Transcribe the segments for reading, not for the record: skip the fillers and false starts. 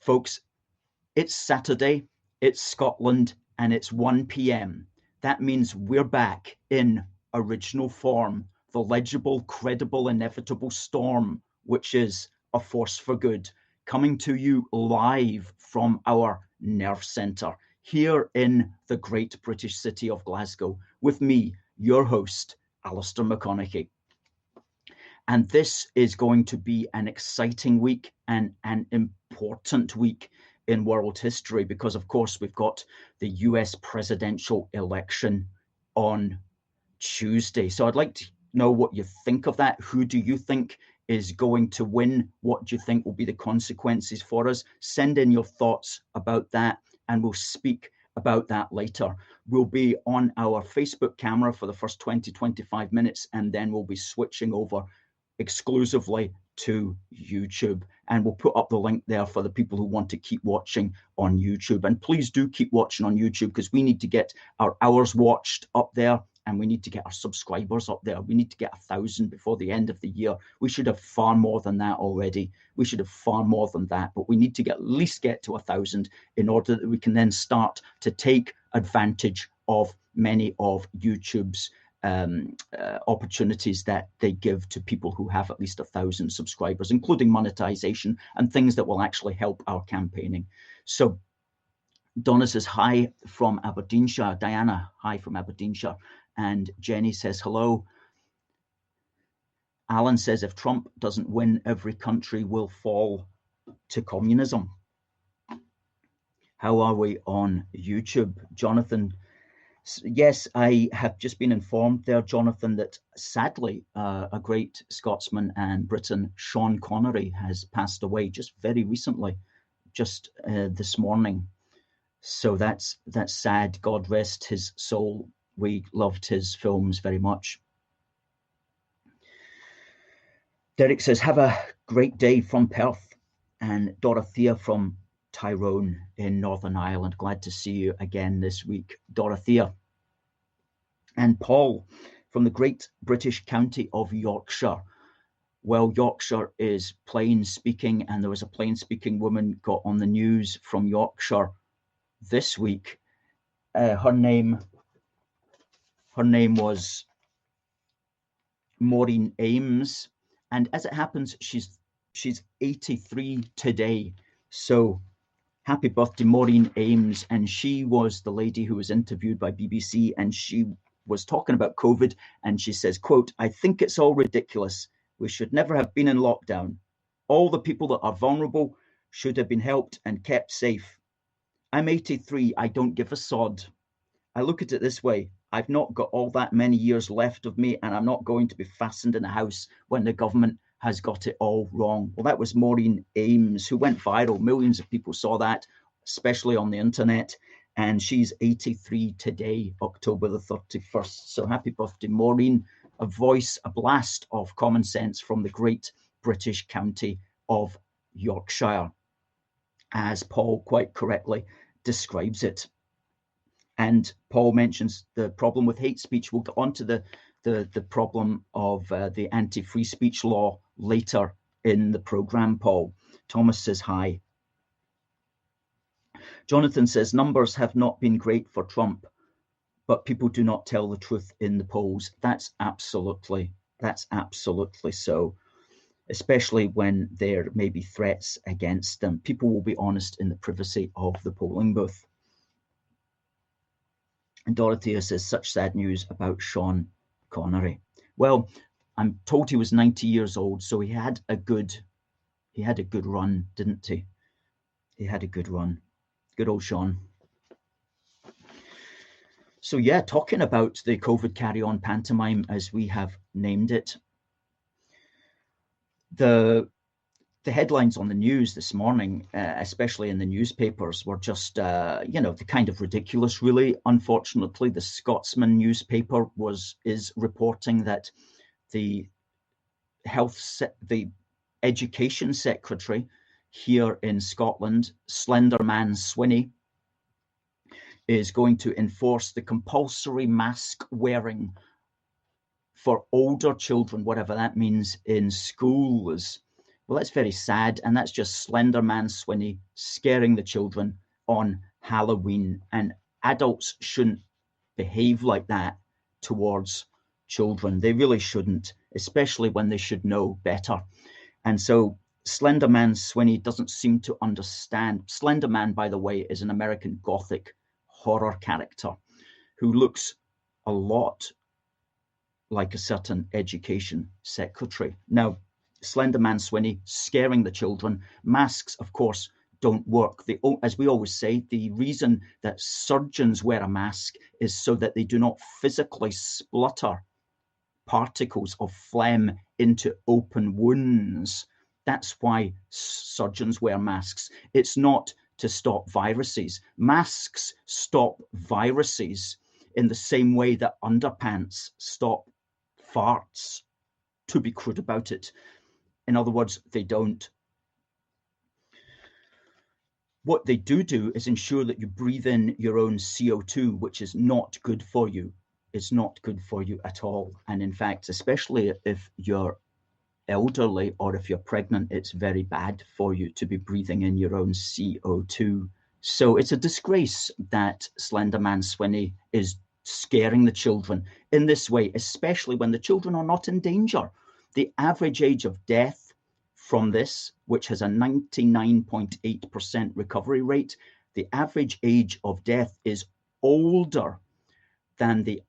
Folks, it's Saturday, it's Scotland, and it's 1 p.m. That means we're back in original form, the legible, credible, inevitable storm, which is A Force for Good, coming to you live from our nerve centre here in the great British city of Glasgow, with me, your host, Alistair McConnachie. And this is going to be an exciting week and an important week in world history because, of course, we've got the US presidential election on Tuesday. So I'd like to know what you think of that. Who do you think is going to win? What do you think will be the consequences for us? Send in your thoughts about that and we'll speak about that later. We'll be on our Facebook camera for the first 20-25 minutes and then we'll be switching over exclusively to YouTube, and we'll put up the link there for the people who want to keep watching on YouTube. And please do keep watching on YouTube because we need to get our hours watched up there and we need to get our subscribers up there. We need to get 1,000 before the end of the year. We should have far more than that already. We should have far more than that, but we need to at least get to 1,000 in order that we can then start to take advantage of many of YouTube's opportunities that they give to people who have at least 1,000 subscribers, including monetization and things that will actually help our campaigning. So Donna says hi from Aberdeenshire. Diana, hi from Aberdeenshire. And Jenny says hello. Alan says if Trump doesn't win, every country will fall to communism. How are we on YouTube? Jonathan, yes, I have just been informed there, Jonathan, that sadly a great Scotsman and Briton, Sean Connery, has passed away just very recently, just this morning. So that's sad. God rest his soul. We loved his films very much. Derek says, have a great day from Perth. And Dorothea from Tyrone in Northern Ireland. Glad to see you again this week, Dorothea. And Paul from the great British county of Yorkshire. Well, Yorkshire is plain speaking, and there was a plain speaking woman got on the news from Yorkshire this week. Her name was Maureen Ames, and as it happens, she's 83 today. So happy birthday, Maureen Ames. And she was the lady who was interviewed by BBC, and she was talking about COVID, and she says, quote, I think it's all ridiculous. We should never have been in lockdown. All the people that are vulnerable should have been helped and kept safe. I'm 83. I don't give a sod. I look at it this way. I've not got all that many years left of me, and I'm not going to be fastened in a house when the government has got it all wrong. Well, that was Maureen Ames, who went viral. Millions of people saw that, especially on the internet. And she's 83 today, October the 31st. So happy birthday, Maureen. A voice, a blast of common sense from the great British county of Yorkshire, as Paul quite correctly describes it. And Paul mentions the problem with hate speech. We'll get onto the problem of the anti-free speech law later in the programme, Paul. Thomas says hi. Jonathan says numbers have not been great for Trump, but people do not tell the truth in the polls. That's absolutely so, especially when there may be threats against them. People will be honest in the privacy of the polling booth. And Dorothea says, such sad news about Sean Connery. Well, I'm told he was 90 years old, so he had a good run, didn't he? He had a good run. Good old Sean. So yeah, talking about the COVID carry-on pantomime, as we have named it, the headlines on the news this morning, especially in the newspapers, were just, the kind of ridiculous, really. Unfortunately, the Scotsman newspaper is reporting that the Education Secretary here in Scotland, Slender Man Swinney, is going to enforce the compulsory mask wearing for older children, whatever that means, in schools. Well, that's very sad, and that's just Slender Man Swinney scaring the children on Halloween, and adults shouldn't behave like that towards children. They really shouldn't, especially when they should know better. And so Slender Man Swinney doesn't seem to understand. Slender Man, by the way, is an American Gothic horror character who looks a lot like a certain education secretary. Now, Slender Man Swinney scaring the children. Masks, of course, don't work. As we always say, the reason that surgeons wear a mask is so that they do not physically splutter particles of phlegm into open wounds. That's why surgeons wear masks. It's not to stop viruses. Masks stop viruses in the same way that underpants stop farts, to be crude about it. In other words, they don't. What they do is ensure that you breathe in your own CO2, which is not good for you. It's not good for you at all. And in fact, especially if you're elderly or if you're pregnant, it's very bad for you to be breathing in your own CO2. So it's a disgrace that Slender Man Swinney is scaring the children in this way, especially when the children are not in danger. The average age of death from this, which has a 99.8% recovery rate, the average age of death is older than the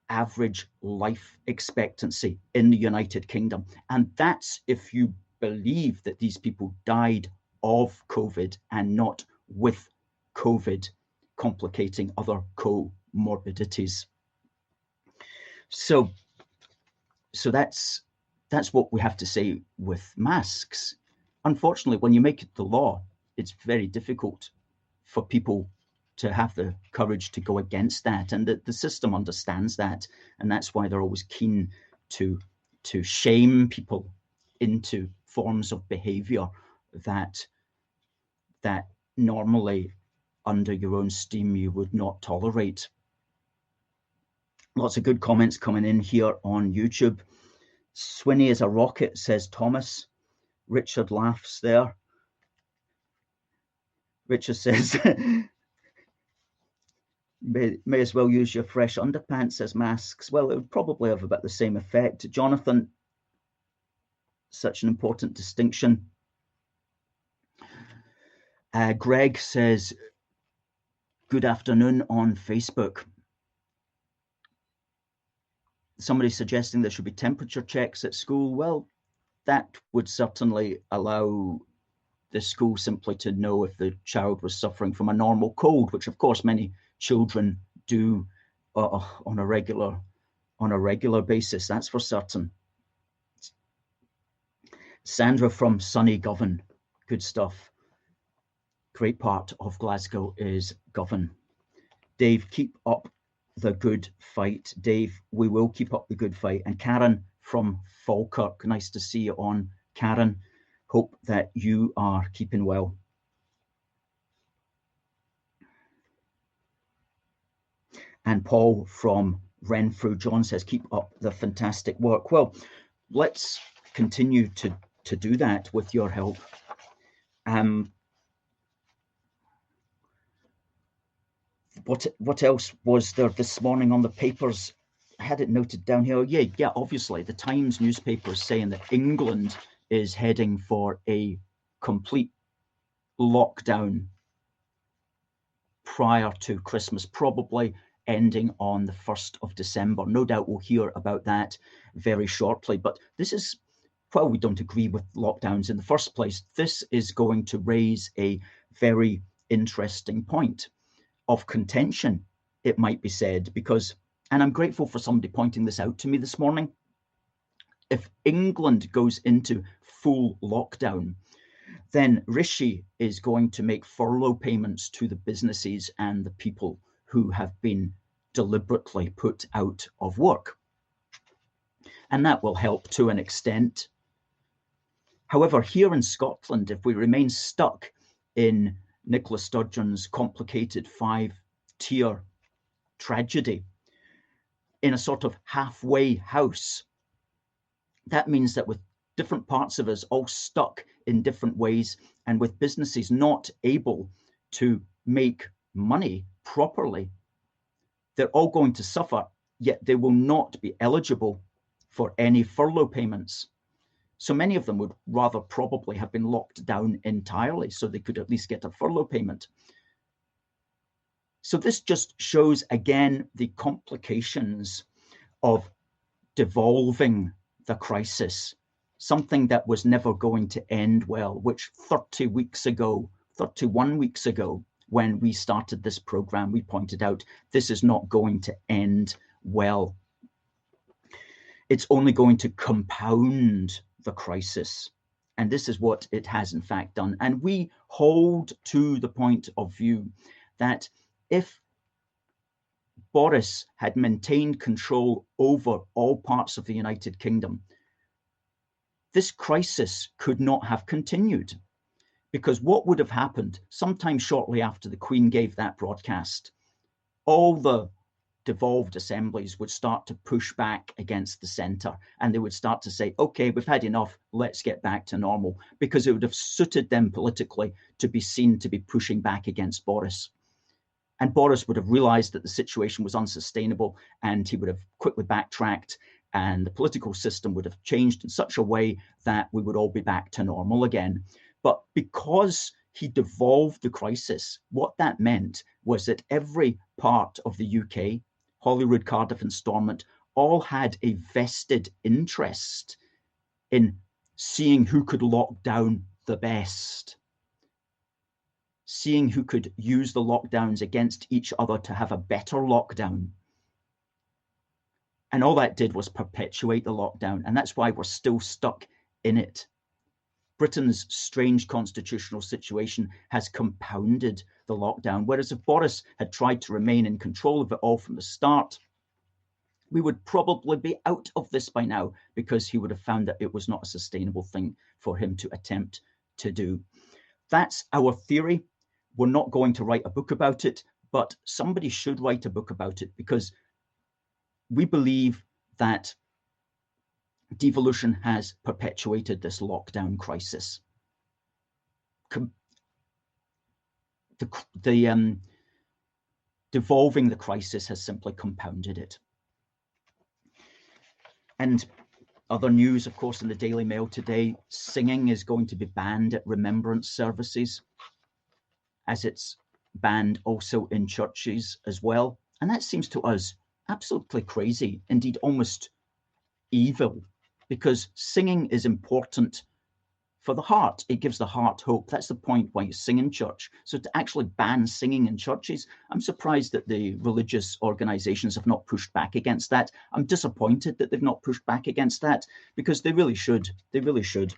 average life expectancy in the United Kingdom. And that's if you believe that these people died of COVID and not with COVID complicating other comorbidities. So that's what we have to say with masks. Unfortunately, when you make it the law, it's very difficult for people to have the courage to go against that, and the system understands that, and that's why they're always keen to shame people into forms of behavior that normally under your own steam you would not tolerate. Lots of good comments coming in here on YouTube. Swinney is a rocket, says Thomas. Richard laughs there. Richard says may as well use your fresh underpants as masks. Well, it would probably have about the same effect. Jonathan, such an important distinction. Greg says, good afternoon on Facebook. Somebody suggesting there should be temperature checks at school. Well, that would certainly allow the school simply to know if the child was suffering from a normal cold, which of course many children do on a regular basis. That's for certain. Sandra from sunny Govan, good stuff. Great part of Glasgow is Govan. Dave, keep up the good fight. Dave, we will keep up the good fight. And Karen from Falkirk, nice to see you on, Karen. Hope that you are keeping well. And Paul from Renfrew John says, keep up the fantastic work. Well, let's continue to do that with your help. What else was there this morning on the papers? I had it noted down here. Yeah, obviously the Times newspaper is saying that England is heading for a complete lockdown prior to Christmas, probably ending on the 1st of December. No doubt we'll hear about that very shortly. But this is, while we don't agree with lockdowns in the first place, this is going to raise a very interesting point of contention, it might be said, because, and I'm grateful for somebody pointing this out to me this morning, if England goes into full lockdown, then Rishi is going to make furlough payments to the businesses and the people who have been deliberately put out of work. And that will help to an extent. However, here in Scotland, if we remain stuck in Nicola Sturgeon's complicated 5-tier tragedy in a sort of halfway house, that means that with different parts of us all stuck in different ways, and with businesses not able to make money properly, they're all going to suffer, yet they will not be eligible for any furlough payments. So many of them would rather probably have been locked down entirely so they could at least get a furlough payment. So this just shows again the complications of devolving the crisis, something that was never going to end well, which 31 weeks ago, when we started this program, we pointed out this is not going to end well. It's only going to compound the crisis. And this is what it has in fact done. And we hold to the point of view that if Boris had maintained control over all parts of the United Kingdom, this crisis could not have continued. Because what would have happened sometime shortly after the Queen gave that broadcast, all the devolved assemblies would start to push back against the centre, and they would start to say, okay, we've had enough, let's get back to normal, because it would have suited them politically to be seen to be pushing back against Boris. And Boris would have realised that the situation was unsustainable, and he would have quickly backtracked, and the political system would have changed in such a way that we would all be back to normal again. But because he devolved the crisis, what that meant was that every part of the UK, Holyrood, Cardiff and Stormont, all had a vested interest in seeing who could lock down the best, seeing who could use the lockdowns against each other to have a better lockdown. And all that did was perpetuate the lockdown. And that's why we're still stuck in it. Britain's strange constitutional situation has compounded the lockdown, whereas if Boris had tried to remain in control of it all from the start, we would probably be out of this by now, because he would have found that it was not a sustainable thing for him to attempt to do. That's our theory. We're not going to write a book about it, but somebody should write a book about it, because we believe that devolution has perpetuated this lockdown crisis. Devolving the crisis has simply compounded it. And other news, of course, in the Daily Mail today, singing is going to be banned at remembrance services, as it's banned also in churches as well. And that seems to us absolutely crazy, indeed almost evil, because singing is important for the heart. It gives the heart hope. That's the point why you sing in church. So to actually ban singing in churches, I'm surprised that the religious organizations have not pushed back against that. I'm disappointed that they've not pushed back against that, because they really should. They really should.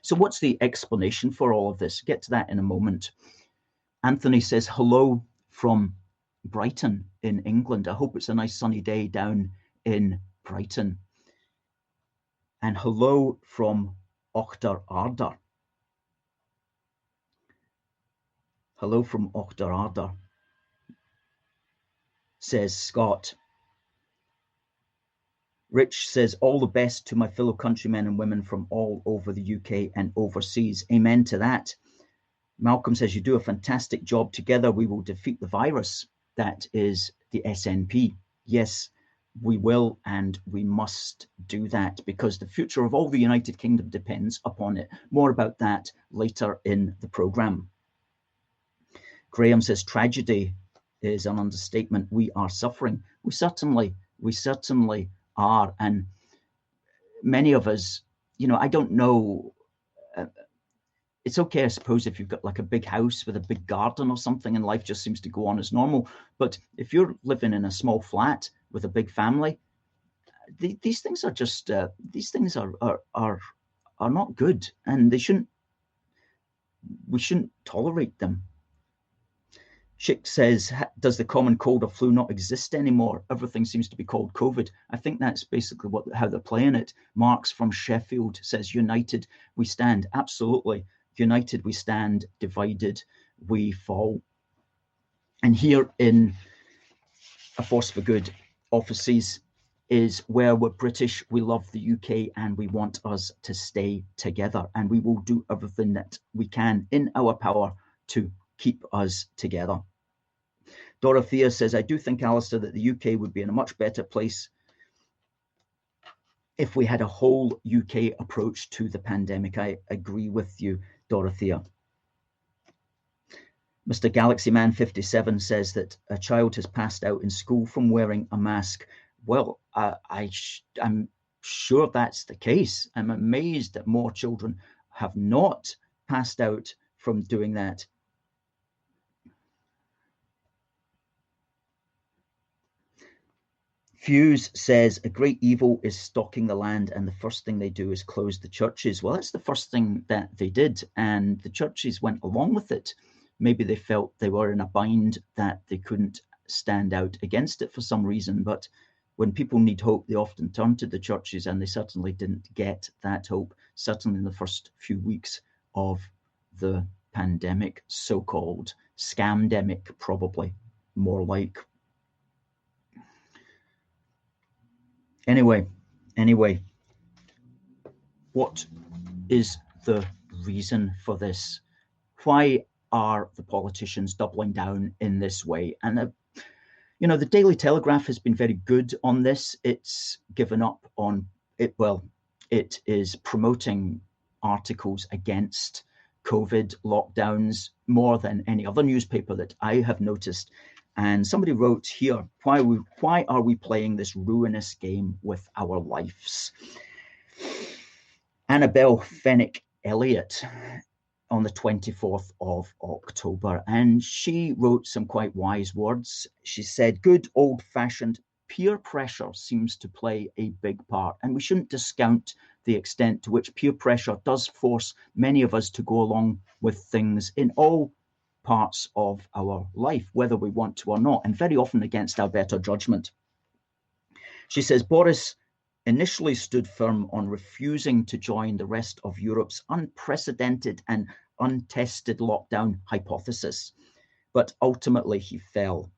So what's the explanation for all of this? Get to that in a moment. Anthony says, hello from Brighton in England. I hope it's a nice sunny day down in Brighton. And hello from Ochtar Ardar. Hello from Ochtar Ardar, says Scott. Rich says, all the best to my fellow countrymen and women from all over the UK and overseas. Amen to that. Malcolm says, you do a fantastic job. Together we will defeat the virus. That is the SNP. Yes, we will, and we must do that, because the future of all the United Kingdom depends upon it. More about that later in the programme. Graham says, tragedy is an understatement. We are suffering. We certainly are. And many of us, I don't know, it's okay, I suppose, if you've got like a big house with a big garden or something and life just seems to go on as normal. But if you're living in a small flat with a big family, these things are just these things are not good, and we shouldn't tolerate them. Schick says, does the common cold or flu not exist anymore? Everything seems to be called COVID. I think that's basically how they're playing it. Marks from Sheffield says, united we stand. Absolutely. United we stand, divided we fall. And here in A Force for Good offices, is where we're British, we love the UK, and we want us to stay together. And we will do everything that we can in our power to keep us together. Dorothea says, I do think, Alistair, that the UK would be in a much better place if we had a whole UK approach to the pandemic. I agree with you, Dorothea. Mr. Galaxy Man 57 says that a child has passed out in school from wearing a mask. Well, I'm sure that's the case. I'm amazed that more children have not passed out from doing that. Fuse says a great evil is stalking the land, and the first thing they do is close the churches. Well, that's the first thing that they did, and the churches went along with it. Maybe they felt they were in a bind that they couldn't stand out against it for some reason. But when people need hope, they often turn to the churches, and they certainly didn't get that hope, certainly in the first few weeks of the pandemic, so-called scamdemic, probably more like. Anyway, what is the reason for this? Why are the politicians doubling down in this way? And the Daily Telegraph has been very good on this. It's given up on it. Well, it is promoting articles against COVID lockdowns more than any other newspaper that I have noticed. And somebody wrote here, why are we playing this ruinous game with our lives? Annabelle Fennick Elliott on the 24th of October, and she wrote some quite wise words. She said, good old-fashioned peer pressure seems to play a big part, and we shouldn't discount the extent to which peer pressure does force many of us to go along with things in all parts of our life, whether we want to or not, and very often against our better judgment. She says, Boris initially stood firm on refusing to join the rest of Europe's unprecedented and untested lockdown hypothesis, but ultimately he fell.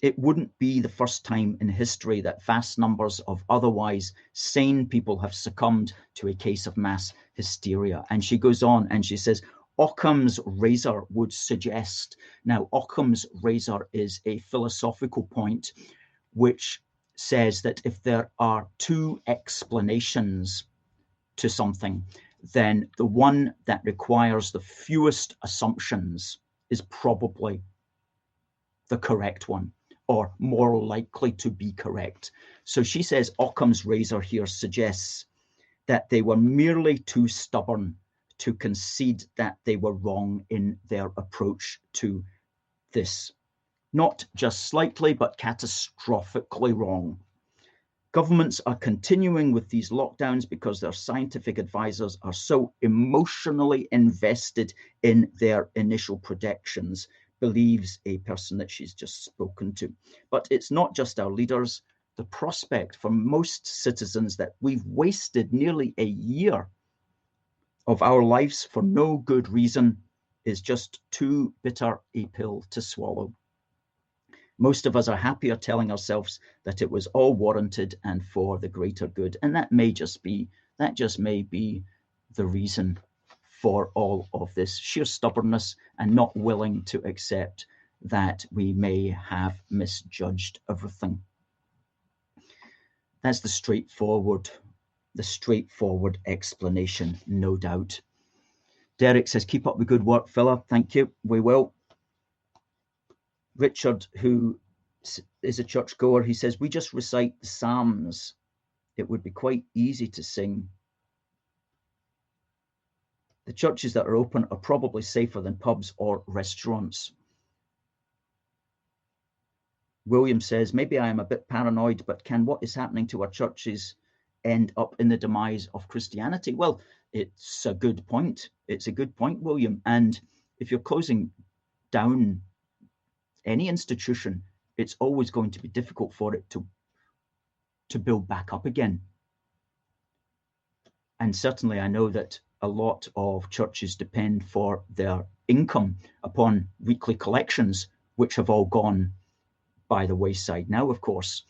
It wouldn't be the first time in history that vast numbers of otherwise sane people have succumbed to a case of mass hysteria. And she goes on and she says, Occam's razor would suggest. Now, Occam's razor is a philosophical point which says that if there are two explanations to something, then the one that requires the fewest assumptions is probably the correct one, or more likely to be correct. So she says Occam's razor here suggests that they were merely too stubborn to concede that they were wrong in their approach to this. Not just slightly, but catastrophically wrong. Governments are continuing with these lockdowns because their scientific advisors are so emotionally invested in their initial predictions, believes a person that she's just spoken to. But it's not just our leaders. The prospect for most citizens that we've wasted nearly a year of our lives for no good reason is just too bitter a pill to swallow. Most of us are happier telling ourselves that it was all warranted and for the greater good. And that just may be the reason for all of this sheer stubbornness and not willing to accept that we may have misjudged everything. That's the straightforward explanation, no doubt. Derek says, keep up the good work, Philip. Thank you. We will. Richard, who is a churchgoer, he says, we just recite the Psalms. It would be quite easy to sing. The churches that are open are probably safer than pubs or restaurants. William says, maybe I am a bit paranoid, but can what is happening to our churches end up in the demise of Christianity? Well, it's a good point. It's a good point, William. And if you're closing down any institution, it's always going to be difficult for it to build back up again. And certainly I know that a lot of churches depend for their income upon weekly collections, which have all gone by the wayside now, of course.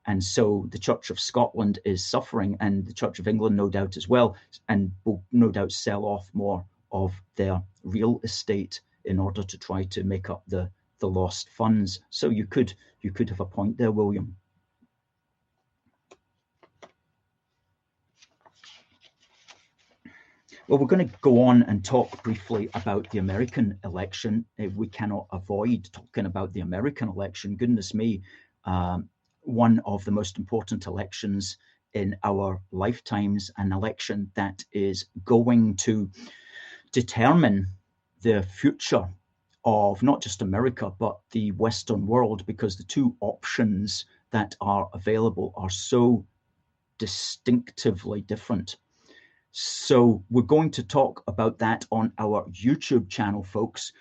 And so the Church of Scotland is suffering, and the Church of England, no doubt, as well, and will no doubt sell off more of their real estate in order to try to make up the lost funds. So you could have a point there, William. Well, we're going to go on and talk briefly about the American election. We cannot avoid talking about the American election. Goodness me, one of the most important elections in our lifetimes, an election that is going to determine the future of not just America, but the Western world, because the two options that are available are so distinctively different. So we're going to talk about that on our YouTube channel, folks.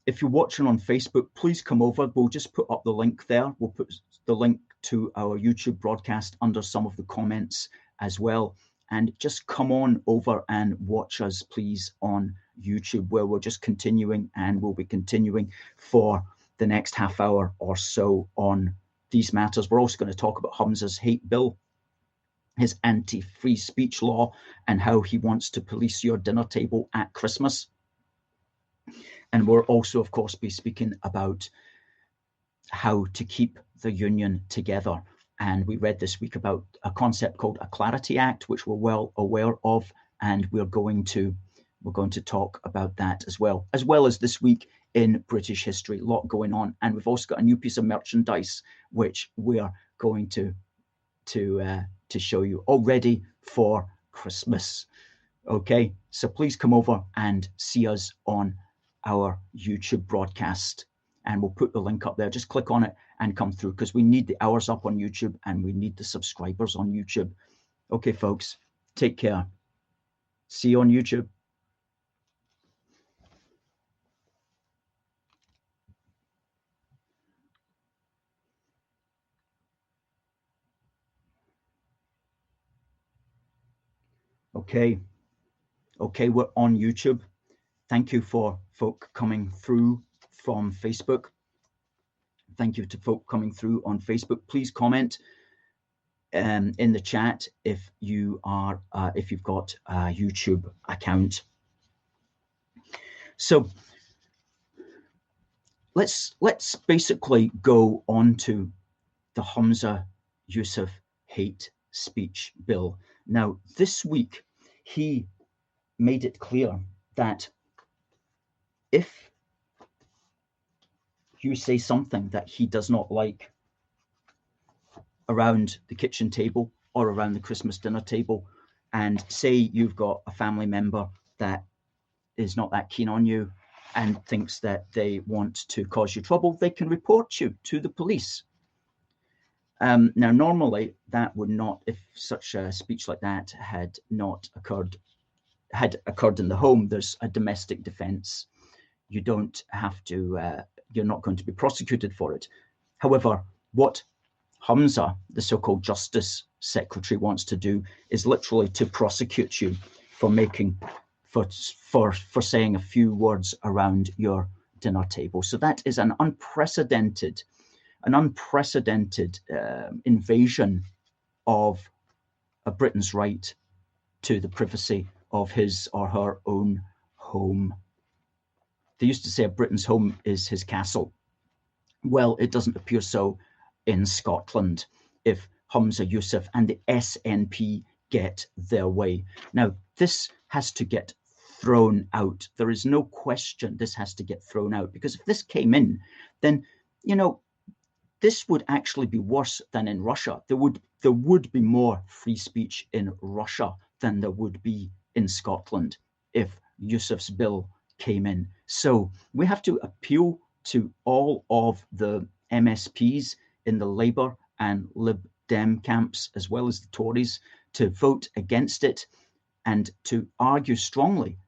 If you're watching on Facebook, please come over. We'll just put up the link there. We'll put the link to our YouTube broadcast under some of the comments as well. And just come on over and watch us, please, on YouTube, where we're just continuing, and we'll be continuing for the next half hour or so on these matters. We're also going to talk about Humza's hate bill, his anti-free speech law, and how he wants to police your dinner table at Christmas. And we'll also, of course, be speaking about how to keep the union together. And we read this week about a concept called a Clarity Act, which we're well aware of, and we're going to talk about that as well as this week in British history. A lot going on, and we've also got a new piece of merchandise which we are going to show you, all ready for Christmas. Okay, so please come over and see us on our YouTube broadcast, and we'll put the link up there. Just click on it and come through, because we need the hours up on YouTube and we need the subscribers on YouTube. Okay, folks, take care. See you on YouTube. Okay, we're on YouTube. Thank you for folk coming through from Facebook. Thank you to folk coming through on Facebook. Please comment in the chat if you've got a YouTube account. So let's basically go on to the Humza Yousaf hate speech bill. Now, this week he made it clear that if you say something that he does not like around the kitchen table or around the Christmas dinner table, and say you've got a family member that is not that keen on you and thinks that they want to cause you trouble, they can report you to the police. Now, normally that would not, if such a speech like that had occurred in the home, there's a domestic defense. You don't have to, you're not going to be prosecuted for it. However, what Humza, the so-called Justice Secretary, wants to do is literally to prosecute you for saying a few words around your dinner table. So that is an unprecedented invasion of a Britain's right to the privacy of his or her own home. They used to say a Britain's home is his castle. Well, it doesn't appear so in Scotland if Humza Yousaf and the SNP get their way. Now, this has to get thrown out. There is no question this has to get thrown out, because if this came in, then, this would actually be worse than in Russia. There would be more free speech in Russia than there would be in Scotland if Yousaf's bill came in. So we have to appeal to all of the MSPs in the Labour and Lib Dem camps, as well as the Tories, to vote against it and to argue strongly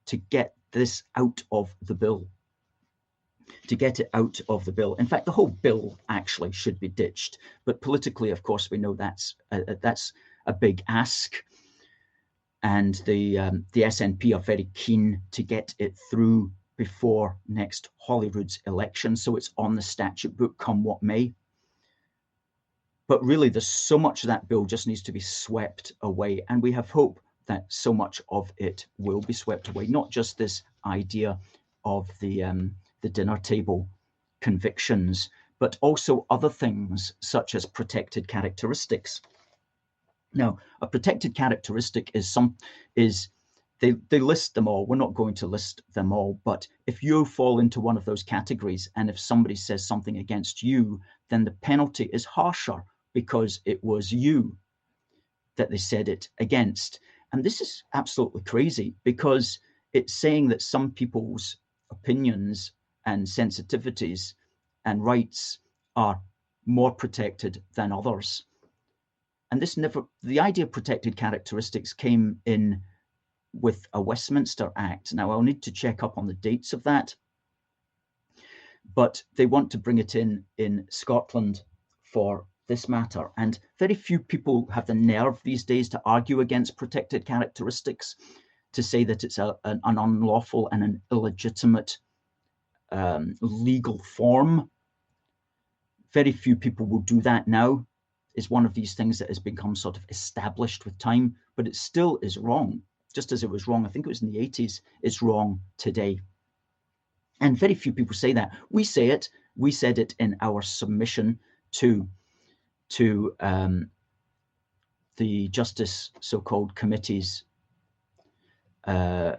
to get this out of the bill. To get it out of the bill. In fact, the whole bill actually should be ditched. But politically, of course, we know that's a big ask. And the SNP are very keen to get it through before next Holyrood's election. So it's on the statute book, come what may. But really, there's so much of that bill just needs to be swept away. And we have hope that so much of it will be swept away, not just this idea of the dinner table convictions, but also other things such as protected characteristics. Now, a protected characteristic is they list them all. We're not going to list them all, but if you fall into one of those categories, and if somebody says something against you, then the penalty is harsher because it was you that they said it against. And this is absolutely crazy because it's saying that some people's opinions and sensitivities and rights are more protected than others. And the idea of protected characteristics came in with a Westminster Act. Now, I'll need to check up on the dates of that, but they want to bring it in Scotland for this matter. And very few people have the nerve these days to argue against protected characteristics, to say that it's an unlawful and an illegitimate legal form. Very few people will do that now. It's one of these things that has become sort of established with time, but it still is wrong. Just as it was wrong, I think it was in the 80s, it's wrong today. And very few people say that. We say it. We said it in our submission to the Justice so-called committee's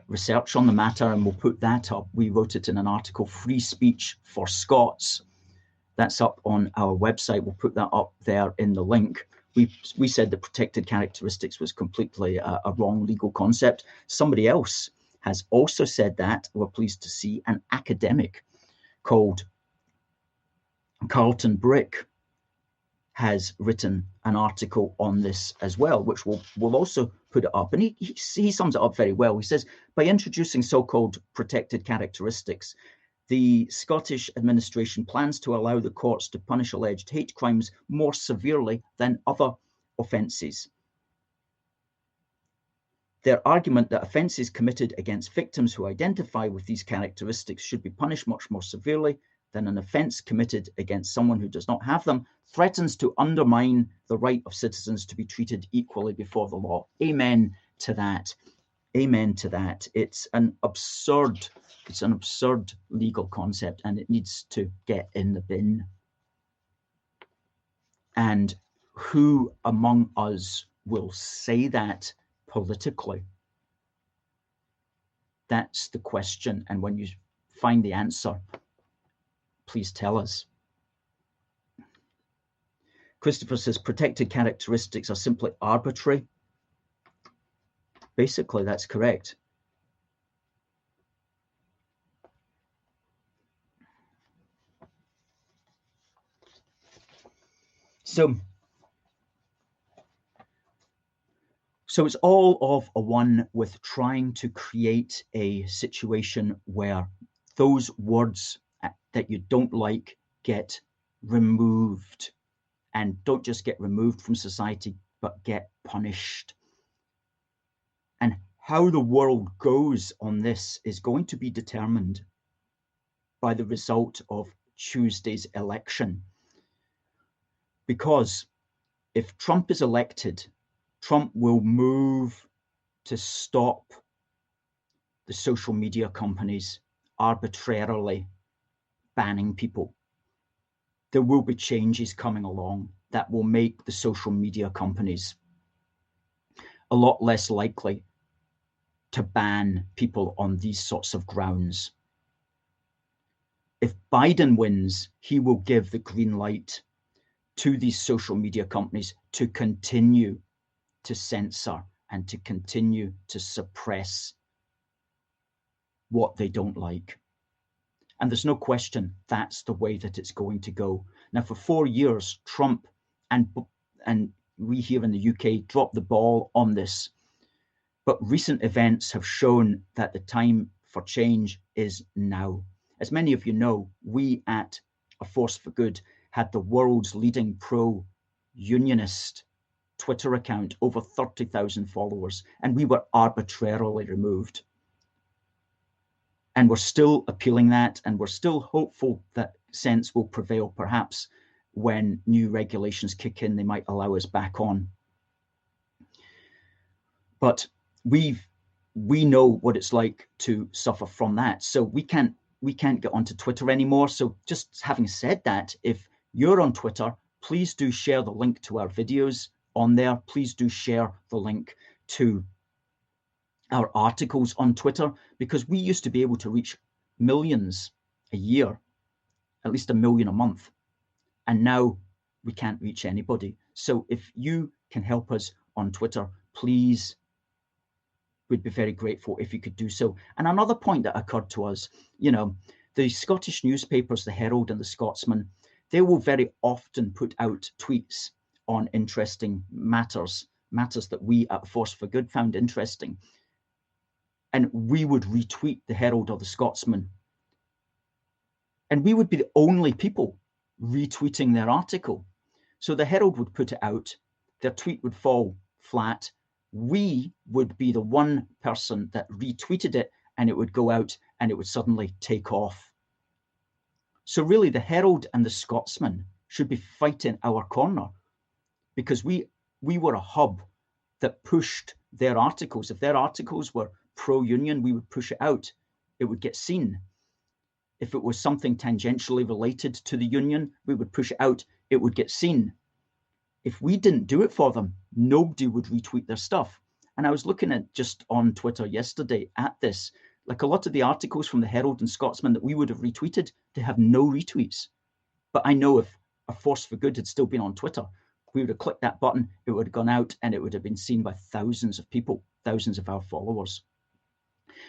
research on the matter, and we'll put that up. We wrote it in an article, Free Speech for Scots. That's up on our website. We'll put that up there in the link. We said that protected characteristics was completely a wrong legal concept. Somebody else has also said that. We're pleased to see an academic called Carlton Brick has written an article on this as well, which we'll also put it up. And he sums it up very well. He says, by introducing so-called protected characteristics, the Scottish administration plans to allow the courts to punish alleged hate crimes more severely than other offences. Their argument that offences committed against victims who identify with these characteristics should be punished much more severely than an offence committed against someone who does not have them threatens to undermine the right of citizens to be treated equally before the law. Amen to that. Amen to that. It's an absurd legal concept, and it needs to get in the bin. And who among us will say that politically? That's the question. And when you find the answer, please tell us. Christopher says protected characteristics are simply arbitrary. Basically, that's correct. So it's all of a one with trying to create a situation where those words that you don't like get removed, and don't just get removed from society, but get punished. And how the world goes on this is going to be determined by the result of Tuesday's election. Because if Trump is elected, Trump will move to stop the social media companies arbitrarily banning people. There will be changes coming along that will make the social media companies a lot less likely to ban people on these sorts of grounds. If Biden wins, he will give the green light to these social media companies to continue to censor and to continue to suppress what they don't like. And there's no question that's the way that it's going to go. Now, for 4 years, Trump and we here in the UK dropped the ball on this. But recent events have shown that the time for change is now. As many of you know, we at A Force for Good had the world's leading pro-unionist Twitter account, over 30,000 followers, and we were arbitrarily removed. And we're still appealing that, and we're still hopeful that sense will prevail, perhaps when new regulations kick in, they might allow us back on. But we know what it's like to suffer from that. So we can't get onto Twitter anymore. So just having said that, if you're on Twitter, please do share the link to our videos on there. Please do share the link to our articles on Twitter, because we used to be able to reach millions a year, at least 1 million a month. And now we can't reach anybody. So if you can help us on Twitter, please, we'd be very grateful if you could do so. And another point that occurred to us, you know, the Scottish newspapers, the Herald and the Scotsman, they will very often put out tweets on interesting matters that we at Force for Good found interesting. And we would retweet the Herald or the Scotsman. And we would be the only people retweeting their article. So the Herald would put it out, their tweet would fall flat. We would be the one person that retweeted it, and it would go out and it would suddenly take off. So really the Herald and the Scotsman should be fighting our corner, because we were a hub that pushed their articles. If their articles were pro-union, we would push it out. It would get seen. If it was something tangentially related to the union, we would push it out. It would get seen. If we didn't do it for them, nobody would retweet their stuff. And I was looking at just on Twitter yesterday at this, like a lot of the articles from the Herald and Scotsman that we would have retweeted, they have no retweets. But I know if a Force for Good had still been on Twitter, we would have clicked that button, it would have gone out, and it would have been seen by thousands of people, thousands of our followers.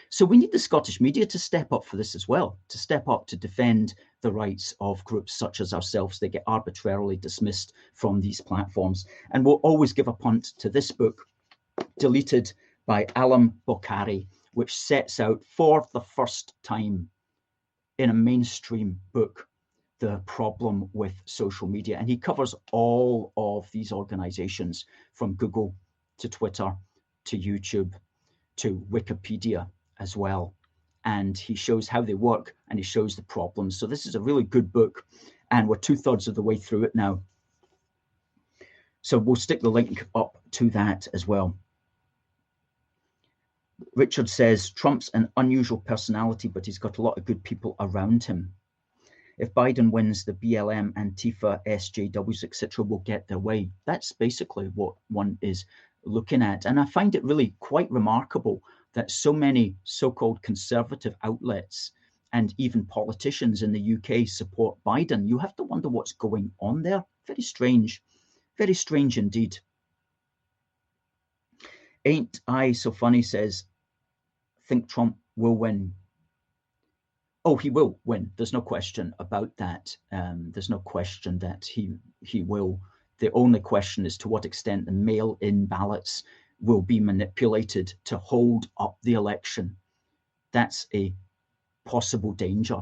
So we need the Scottish media to step up for this as well, to step up to defend the rights of groups such as ourselves. They get arbitrarily dismissed from these platforms. And we'll always give a punt to this book, Deleted by Alam Bokhari, which sets out for the first time in a mainstream book the problem with social media. And he covers all of these organizations, from Google to Twitter to YouTube to Wikipedia as well. And he shows how they work, and he shows the problems. So this is a really good book, and we're 2/3 of the way through it now. So we'll stick the link up to that as well. Richard says, Trump's an unusual personality, but he's got a lot of good people around him. If Biden wins, the BLM, Antifa, SJWs, etc. will get their way. That's basically what one is looking at. And I find it really quite remarkable that so many so-called conservative outlets and even politicians in the UK support Biden. You have to wonder what's going on there. Very strange indeed. Ain't I So Funny says, think Trump will win. Oh, he will win. There's no question about that. There's no question that he will. The only question is to what extent the mail-in ballots will be manipulated to hold up the election. That's a possible danger.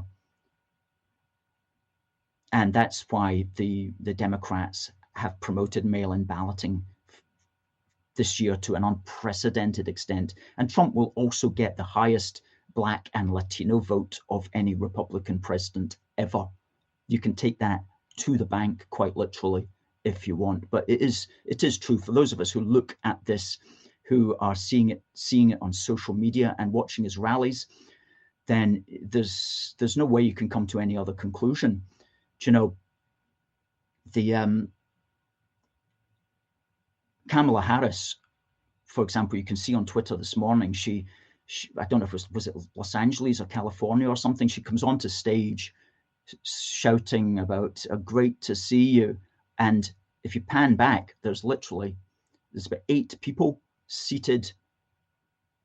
And that's why the Democrats have promoted mail-in balloting this year to an unprecedented extent. And Trump will also get the highest Black and Latino vote of any Republican president ever. You can take that to the bank quite literally if you want, but it is true for those of us who look at this, who are seeing it on social media and watching his rallies. Then there's no way you can come to any other conclusion. Do you know, the Kamala Harris, for example, you can see on Twitter this morning, she I don't know if it was it Los Angeles or California or something, she comes onto stage shouting about great to see you. And if you pan back, there's about 8 people seated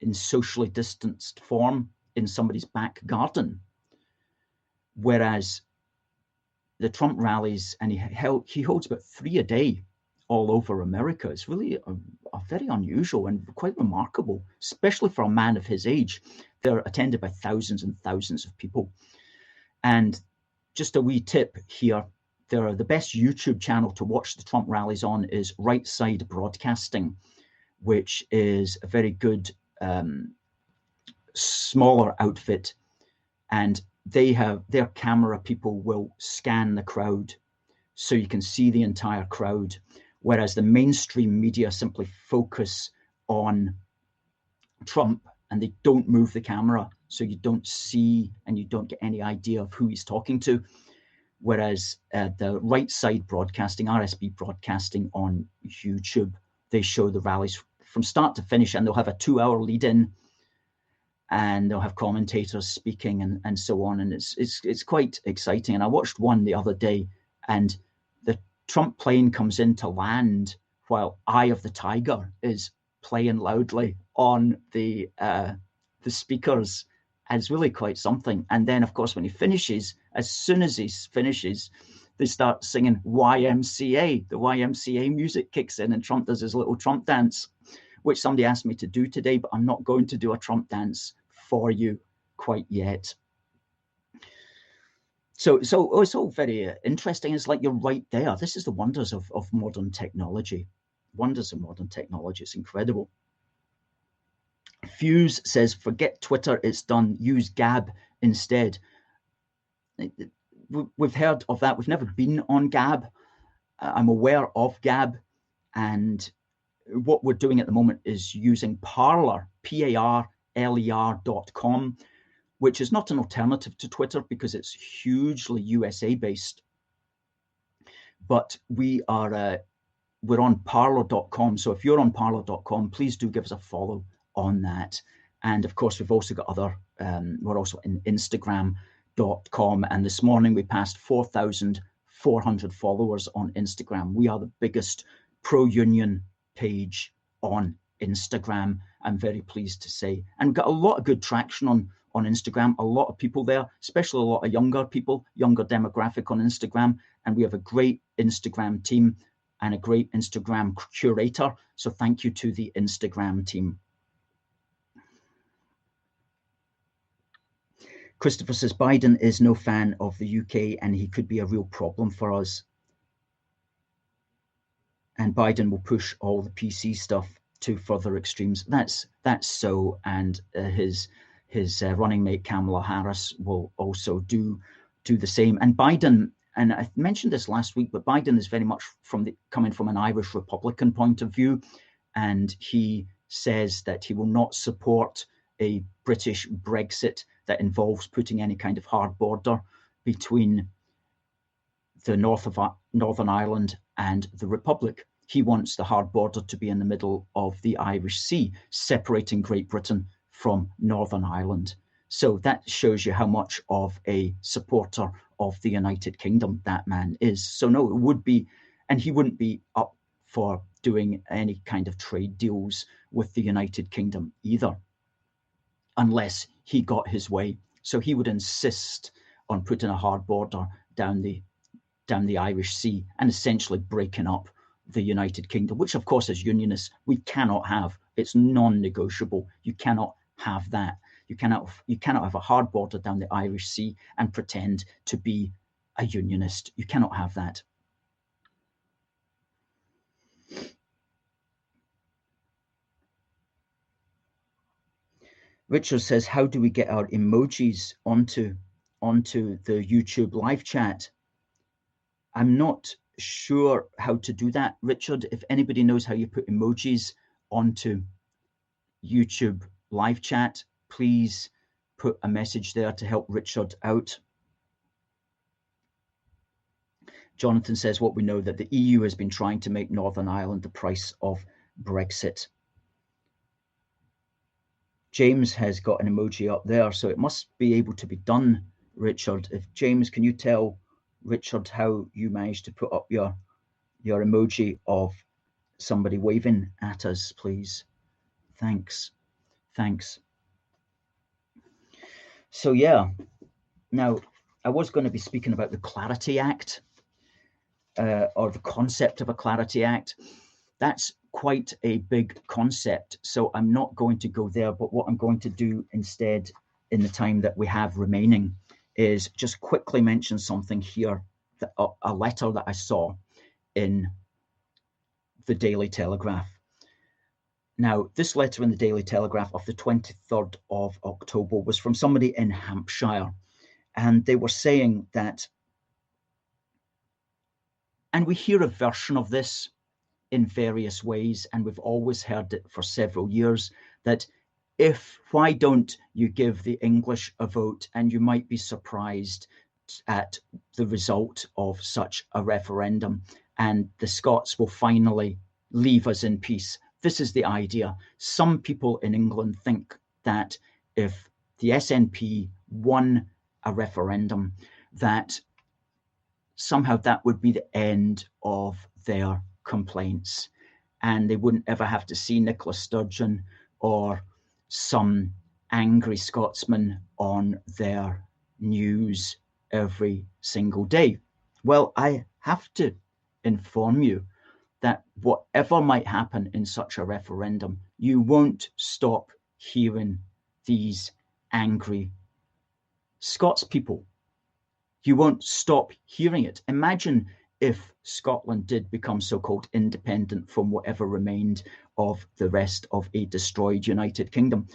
in socially distanced form in somebody's back garden. Whereas the Trump rallies, and he holds about 3 a day all over America. It's really a very unusual and quite remarkable, especially for a man of his age. They're attended by thousands and thousands of people. And just a wee tip here, the best YouTube channel to watch the Trump rallies on is Right Side Broadcasting, which is a very good smaller outfit. And their camera people will scan the crowd so you can see the entire crowd, whereas the mainstream media simply focus on Trump and they don't move the camera, so you don't see and you don't get any idea of who he's talking to. Whereas the right side broadcasting, RSB broadcasting on YouTube, they show the rallies from start to finish, and they'll have a 2-hour lead in, and they'll have commentators speaking and so on. And it's quite exciting. And I watched one the other day, and the Trump plane comes in to land while Eye of the Tiger is playing loudly on the speakers. And it's really quite something. And then, of course, when he finishes, as soon as he finishes, they start singing YMCA. The YMCA music kicks in, and Trump does his little Trump dance, which somebody asked me to do today, but I'm not going to do a Trump dance for you quite yet. So it's all very interesting. It's like you're right there. This is the wonders of modern technology. Wonders of modern technology. It's incredible. Fuse says, forget Twitter, it's done. Use Gab instead. We've heard of that. We've never been on Gab. I'm aware of Gab. And what we're doing at the moment is using Parler, PARLER.com, which is not an alternative to Twitter because it's hugely USA based. But we're on Parler.com. So if you're on Parler.com, please do give us a follow on that. And of course, we've also got other, we're also in Instagram.com. And this morning we passed 4,400 followers on Instagram. We are the biggest pro-union page on Instagram, I'm very pleased to say. And got a lot of good traction on Instagram, a lot of people there, especially a lot of younger people, younger demographic on Instagram. And we have a great Instagram team and a great Instagram curator. So thank you to the Instagram team. Christopher says, Biden is no fan of the UK and he could be a real problem for us. And Biden will push all the PC stuff to further extremes. That's so. And his running mate Kamala Harris will also do the same. And Biden, and I mentioned this last week, but Biden is very much coming from an Irish Republican point of view, and he says that he will not support a British Brexit that involves putting any kind of hard border between the north of Northern Ireland and the Republic. He wants the hard border to be in the middle of the Irish Sea, separating Great Britain from Northern Ireland. So that shows you how much of a supporter of the United Kingdom that man is. So no, it would be, and he wouldn't be up for doing any kind of trade deals with the United Kingdom either, unless he got his way. So he would insist on putting a hard border down the Irish Sea and essentially breaking up the United Kingdom, which of course as Unionists we cannot have. It's non-negotiable. You cannot have that. You cannot have a hard border down the Irish Sea and pretend to be a Unionist. You cannot have that. Richard says, how do we get our emojis onto the YouTube live chat? I'm not sure how to do that, Richard. If anybody knows how you put emojis onto YouTube live chat, please put a message there to help Richard out. Jonathan says, what we know that the EU has been trying to make Northern Ireland the price of Brexit. James has got an emoji up there, so it must be able to be done, Richard. If James, can you tell Richard how you managed to put up your emoji of somebody waving at us, please? Thanks. So yeah, now I was going to be speaking about the Clarity Act, or the concept of a Clarity Act. That's quite a big concept, so I'm not going to go there. But what I'm going to do instead, in the time that we have remaining, is just quickly mention something here, a letter that I saw in the Daily Telegraph. Now, this letter in the Daily Telegraph of the 23rd of October was from somebody in Hampshire, and they were saying that And we hear a version of this in various ways, and we've always heard it for several years, that why don't you give the English a vote, and you might be surprised at the result of such a referendum, and the Scots will finally leave us in peace. This is the idea. Some people in England think that if the SNP won a referendum, that somehow that would be the end of their complaints, and they wouldn't ever have to see Nicola Sturgeon or some angry Scotsman on their news every single day. Well, I have to inform you that whatever might happen in such a referendum, you won't stop hearing these angry Scots people. You won't stop hearing it. Imagine if Scotland did become so-called independent from whatever remained of the rest of a destroyed United Kingdom.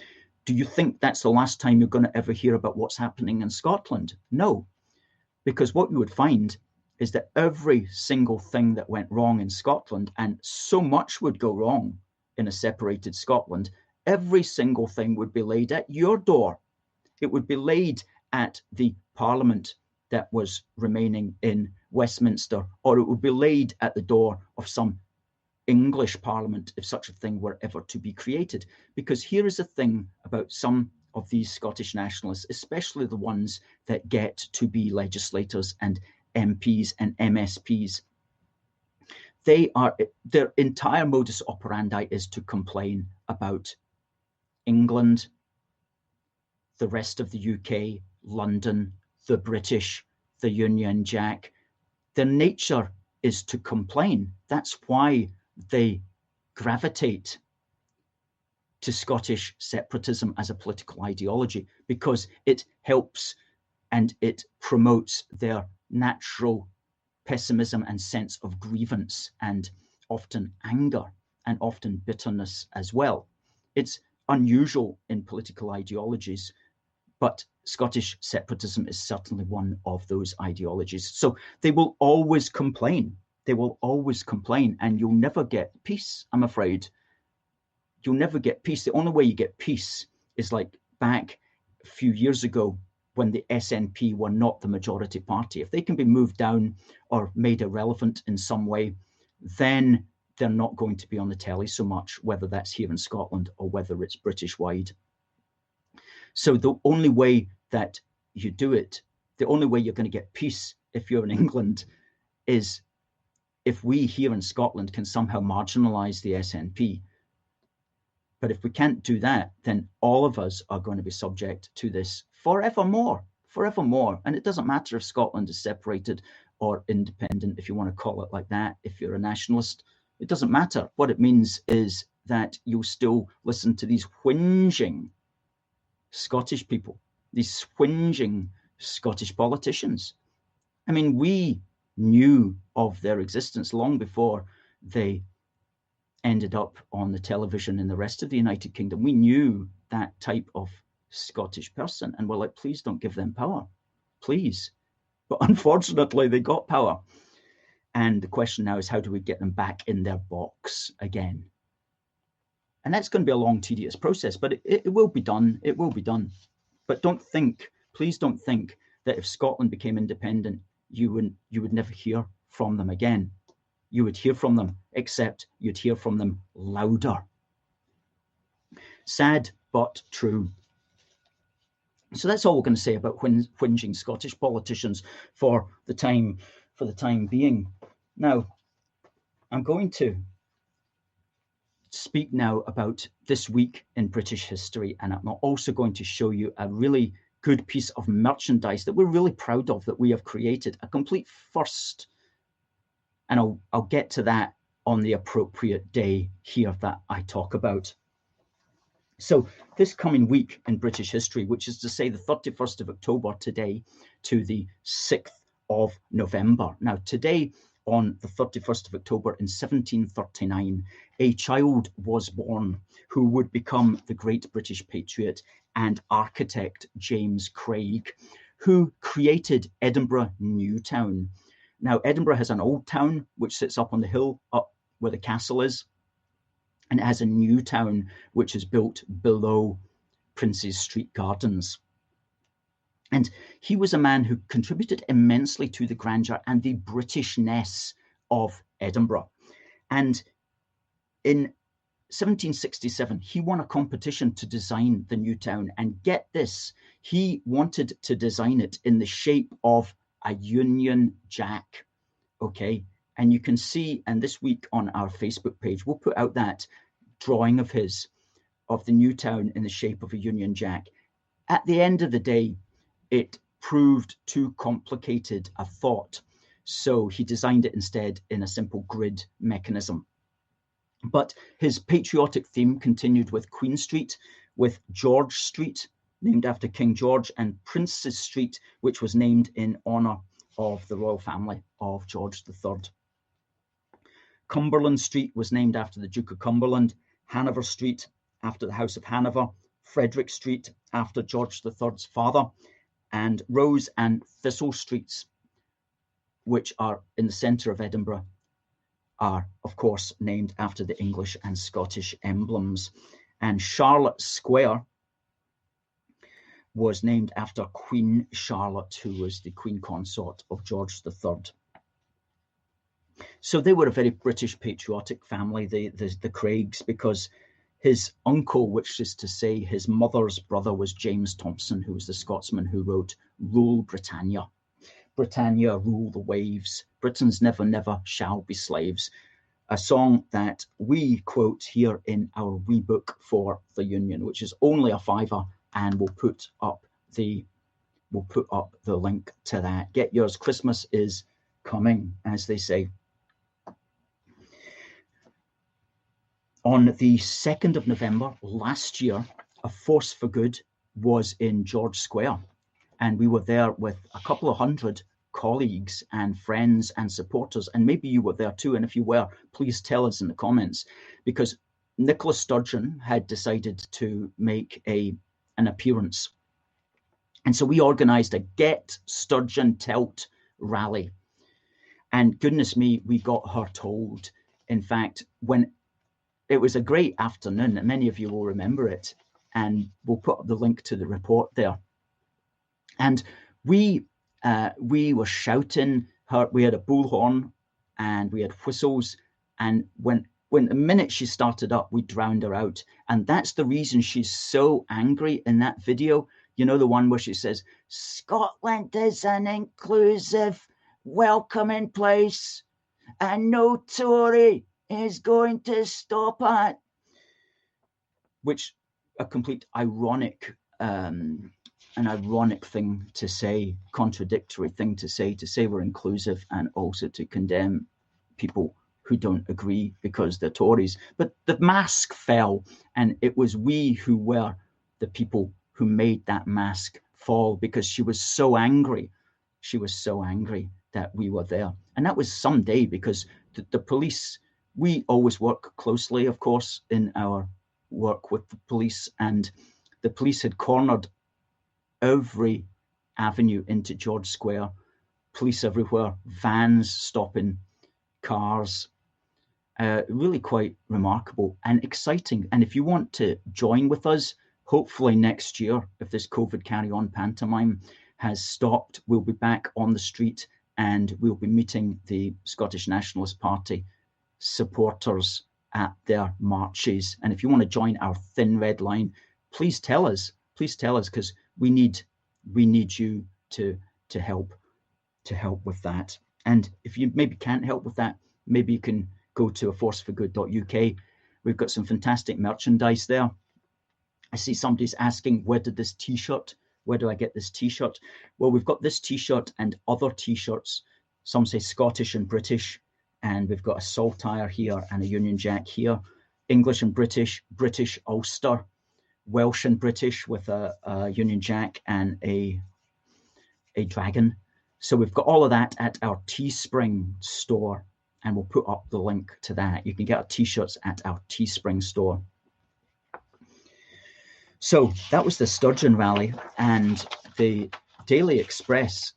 Do you think that's the last time you're going to ever hear about what's happening in Scotland? No, because what you would find is that every single thing that went wrong in Scotland, and so much would go wrong in a separated Scotland, every single thing would be laid at your door. It would be laid at the Parliament that was remaining in Westminster, or it would be laid at the door of some English Parliament if such a thing were ever to be created. Because here is the thing about some of these Scottish nationalists, especially the ones that get to be legislators and MPs and MSPs. Their entire modus operandi is to complain about England, the rest of the UK, London, the British, the Union Jack. Their nature is to complain. That's why they gravitate to Scottish separatism as a political ideology, because it helps and it promotes their natural pessimism and sense of grievance, and often anger, and often bitterness as well. It's unusual in political ideologies, but Scottish separatism is certainly one of those ideologies. So they will always complain. They will always complain, and you'll never get peace, I'm afraid. You'll never get peace. The only way you get peace is like back a few years ago when the SNP were not the majority party. If they can be moved down or made irrelevant in some way, then they're not going to be on the telly so much, whether that's here in Scotland or whether it's British-wide. So the only way that you do it, the only way you're going to get peace if you're in England, is if we here in Scotland can somehow marginalise the SNP. But if we can't do that, then all of us are going to be subject to this forevermore. And it doesn't matter if Scotland is separated or independent, if you want to call it like that, if you're a nationalist. It doesn't matter. What it means is that you'll still listen to these whinging Scottish people, these whinging Scottish politicians. I mean, we knew of their existence long before they ended up on the television in the rest of the United Kingdom. We knew that type of Scottish person, and we're like, please don't give them power, please. But unfortunately, they got power. And the question now is, how do we get them back in their box again? And that's going to be a long, tedious process, but it will be done. It will be done. But please don't think that if Scotland became independent, you would never hear from them again. You would hear from them, except you'd hear from them louder. Sad, but true. So that's all we're going to say about whinging Scottish politicians for the time being. Now, I'm going to speak now about this week in British history, and I'm also going to show you a really good piece of merchandise that we're really proud of, that we have created, a complete first. And I'll get to that on the appropriate day here that I talk about. So this coming week in British history, which is to say the 31st of October today to the 6th of November. Now today, on the 31st of October in 1739, a child was born who would become the great British patriot and architect James Craig, who created Edinburgh New Town. Now, Edinburgh has an old town, which sits up on the hill, up where the castle is. And it has a new town, which is built below Prince's Street Gardens. And he was a man who contributed immensely to the grandeur and the Britishness of Edinburgh. And in 1767, he won a competition to design the new town. And get this, he wanted to design it in the shape of a Union Jack. Okay. And you can see, and this week on our Facebook page, we'll put out that drawing of his, of the new town in the shape of a Union Jack. At the end of the day, it proved too complicated a thought. So he designed it instead in a simple grid mechanism. But his patriotic theme continued with Queen Street, with George Street, named after King George, and Prince's Street, which was named in honour of the royal family of George III. Cumberland Street was named after the Duke of Cumberland, Hanover Street after the House of Hanover, Frederick Street after George III's father, and Rose and Thistle Streets, which are in the centre of Edinburgh, are, of course, named after the English and Scottish emblems. And Charlotte Square was named after Queen Charlotte, who was the Queen Consort of George III. So they were a very British patriotic family, the Craigs, because his uncle, which is to say his mother's brother, was James Thompson, who was the Scotsman who wrote Rule Britannia. Britannia, rule the waves. Britons never, never shall be slaves. A song that we quote here in our wee book for the Union, which is only a £5, and we'll put up the link to that. Get yours. Christmas is coming, as they say. On the 2nd of November last year, a Force for Good was in George Square, and we were there with a couple of hundred colleagues and friends and supporters, and maybe you were there too, and if you were, please tell us in the comments, because Nicola Sturgeon had decided to make an appearance, and so we organised a Get Sturgeon Telt rally, and goodness me, we got her told. In fact, when it was a great afternoon, and many of you will remember it, and we'll put up the link to the report there. And we were shouting her. We had a bullhorn and we had whistles. And when the minute she started up, we drowned her out. And that's the reason she's so angry in that video. You know, the one where she says, "Scotland is an inclusive, welcoming place, and no Tory is going to stop it," which a complete ironic thing to say, contradictory thing to say we're inclusive and also to condemn people who don't agree because they're Tories. But the mask fell, and it was we who were the people who made that mask fall, because she was so angry. She was so angry that we were there. And that was some day, because the police, we always work closely, of course, in our work with the police, and the police had cornered every avenue into George Square, police everywhere, vans stopping, cars, really quite remarkable and exciting. And if you want to join with us, hopefully next year, if this COVID carry-on pantomime has stopped, we'll be back on the street and we'll be meeting the Scottish Nationalist Party supporters at their marches. And if you want to join our thin red line, please tell us, because we need you to help with that. And if you maybe can't help with that, maybe you can go to aforceforgood.uk. We've got some fantastic merchandise there. I see somebody's asking, where do I get this t-shirt? Well, we've got this t-shirt and other t-shirts. Some say Scottish and British, and we've got a saltire here and a Union Jack here. English and British, British Ulster, Welsh and British with a Union Jack and a dragon. So we've got all of that at our Teespring store, and we'll put up the link to that. You can get our t-shirts at our Teespring store. So that was the Sturgeon rally, and the Daily Express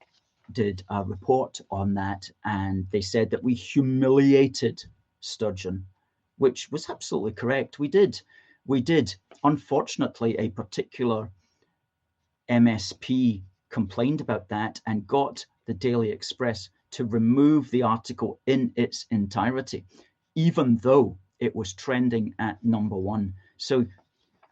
did a report on that, and they said that we humiliated Sturgeon, which was absolutely correct. We did. Unfortunately, a particular MSP complained about that and got the Daily Express to remove the article in its entirety, even though it was trending at #1. So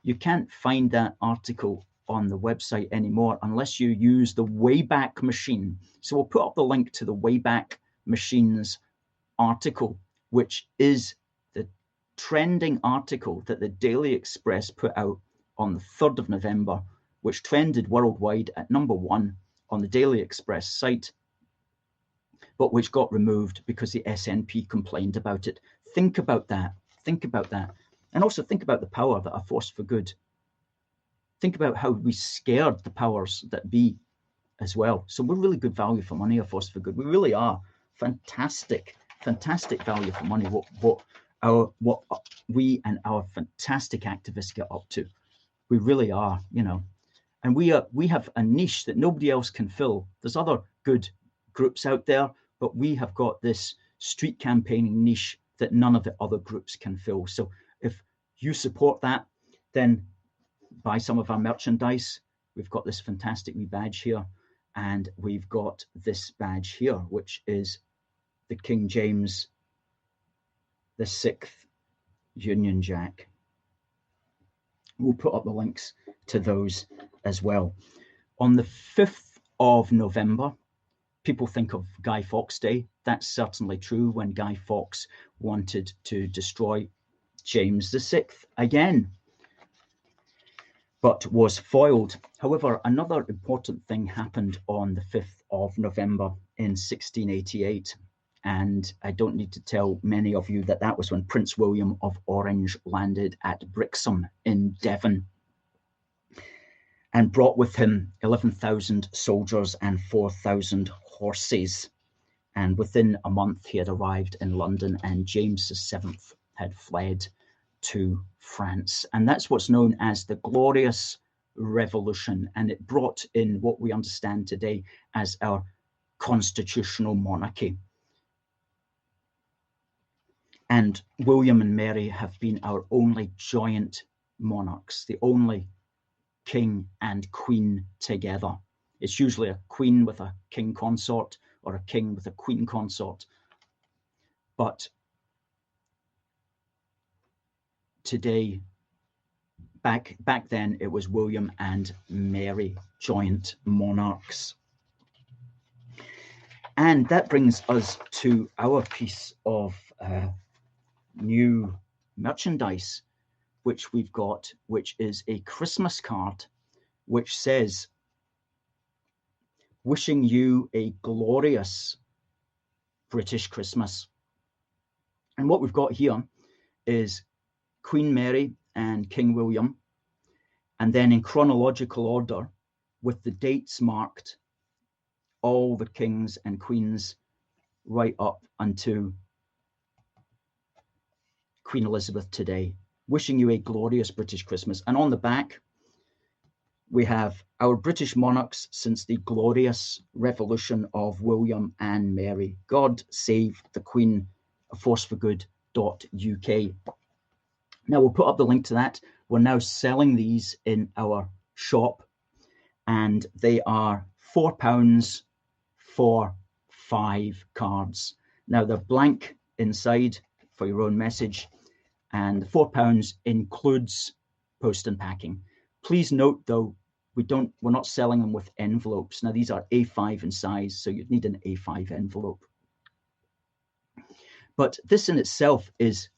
you can't find that article on the website anymore unless you use the Wayback Machine. So we'll put up the link to the Wayback Machine's article, which is the trending article that the Daily Express put out on the 3rd of November, which trended worldwide at #1 on the Daily Express site, but which got removed because the SNP complained about it. Think about that. Think about that. And also think about the power that a force for good. Think about how we scared the powers that be as well. So we're really good value for money, a force for good. We really are fantastic value for money. What we and our fantastic activists get up to. We really are, you know. And we have a niche that nobody else can fill. There's other good groups out there, but we have got this street campaigning niche that none of the other groups can fill. So if you support that, then buy some of our merchandise. We've got this fantastic wee badge here, and we've got this badge here, which is the King James VI Union Jack. We'll put up the links to those as well. On the 5th of November, people think of Guy Fawkes Day. That's certainly true, when Guy Fawkes wanted to destroy James VI again, but was foiled. However, another important thing happened on the 5th of November in 1688. And I don't need to tell many of you that that was when Prince William of Orange landed at Brixham in Devon and brought with him 11,000 soldiers and 4,000 horses. And within a month, he had arrived in London, and James VII had fled to France. And that's what's known as the Glorious Revolution. And it brought in what we understand today as our constitutional monarchy. And William and Mary have been our only joint monarchs, the only king and queen together. It's usually a queen with a king consort or a king with a queen consort. But today, back then, it was William and Mary, joint monarchs. And that brings us to our piece of new merchandise, which we've got, which is a Christmas card, which says, "Wishing you a glorious British Christmas." And what we've got here is Queen Mary and King William, and then in chronological order, with the dates marked, all the kings and queens right up until Queen Elizabeth today. Wishing you a glorious British Christmas. And on the back, we have our British monarchs since the glorious revolution of William and Mary. God save the Queen, forceforgood.uk. Now we'll put up the link to that. We're now selling these in our shop, and they are £4 for 5 cards. Now they're blank inside for your own message, and the £4 includes post and packing. Please note though, we're not selling them with envelopes. Now these are A5 in size, so you'd need an A5 envelope. But this in itself is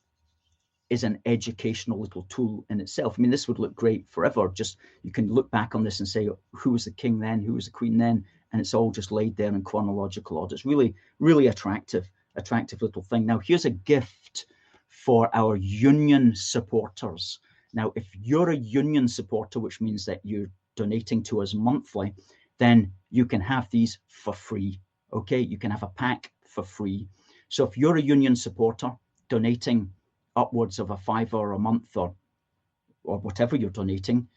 an educational little tool in itself. I mean, this would look great forever. Just, you can look back on this and say, who was the king then, who was the queen then, and it's all just laid there in chronological order. It's really, really attractive little thing. Now, here's a gift for our union supporters. Now, if you're a union supporter, which means that you're donating to us monthly, then you can have these for free. Okay, you can have a pack for free. So if you're a union supporter donating upwards of a £5 a month or whatever you're donating,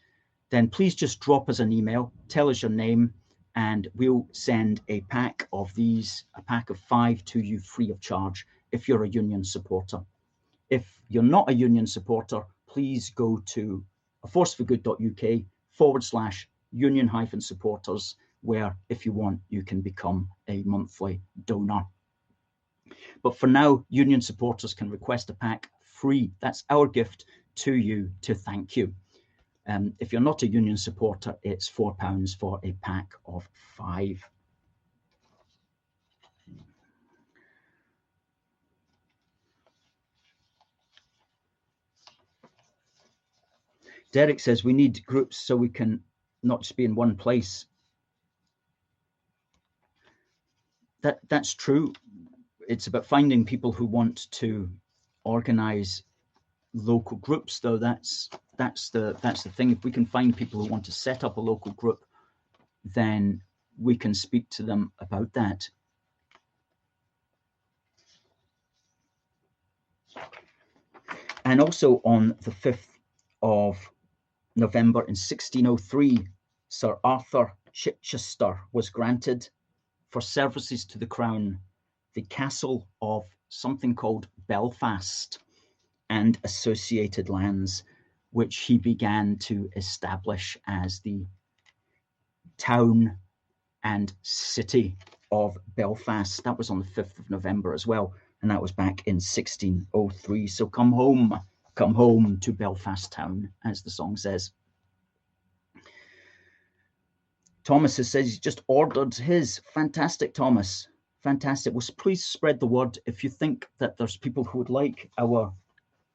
then please just drop us an email, tell us your name, and we'll send a pack of these, a pack of 5 to you free of charge if you're a union supporter. If you're not a union supporter, please go to aforceforgood.uk/union-supporters, where if you want, you can become a monthly donor. But for now, union supporters can request a pack free. That's our gift to you to thank you. If you're not a union supporter, it's £4 for a pack of 5. Derek says we need groups so we can not just be in one place. That's true. It's about finding people who want to organize local groups, though. That's the thing. If we can find people who want to set up a local group, then we can speak to them about that. And also on the 5th of November in 1603, Sir Arthur Chichester was granted for services to the crown the castle of something called Belfast and associated lands, which he began to establish as the town and city of Belfast. That was on the 5th of November as well, and that was back in 1603. So come home to Belfast town, as the song says. Thomas says he's just ordered his. Fantastic, Thomas. Fantastic. Well, please spread the word. If you think that there's people who would like our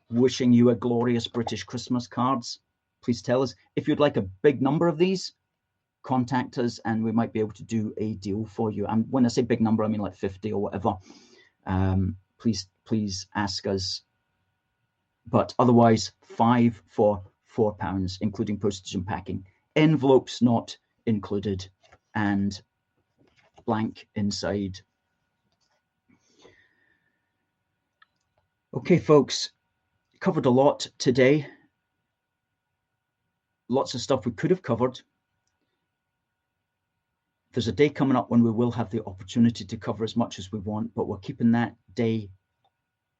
wishing you a glorious British Christmas cards, please tell us. If you'd like a big number of these, contact us and we might be able to do a deal for you. And when I say big number, I mean like 50 or whatever. Please ask us. But otherwise, 5 for £4, including postage and packing. Envelopes not included, and blank inside. Okay, folks, covered a lot today. Lots of stuff we could have covered. There's a day coming up when we will have the opportunity to cover as much as we want, but we're keeping that day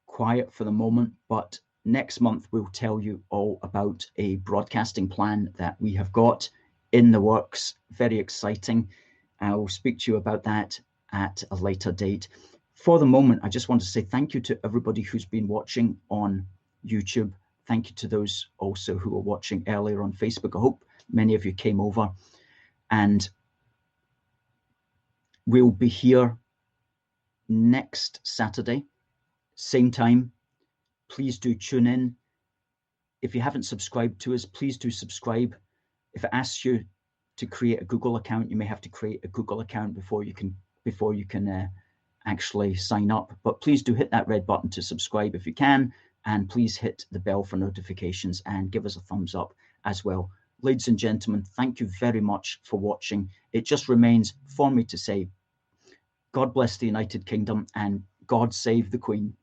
quiet for the moment. But next month, we'll tell you all about a broadcasting plan that we have got in the works. Very exciting. I'll speak to you about that at a later date. For the moment, I just want to say thank you to everybody who's been watching on YouTube. Thank you to those also who were watching earlier on Facebook. I hope many of you came over. And we'll be here next Saturday, same time. Please do tune in. If you haven't subscribed to us, please do subscribe. If it asks you to create a Google account, you may have to create a Google account before you can actually sign up. But please do hit that red button to subscribe if you can, and please hit the bell for notifications and give us a thumbs up as well. Ladies and gentlemen, thank you very much for watching. It just remains for me to say, God bless the United Kingdom and God save the Queen.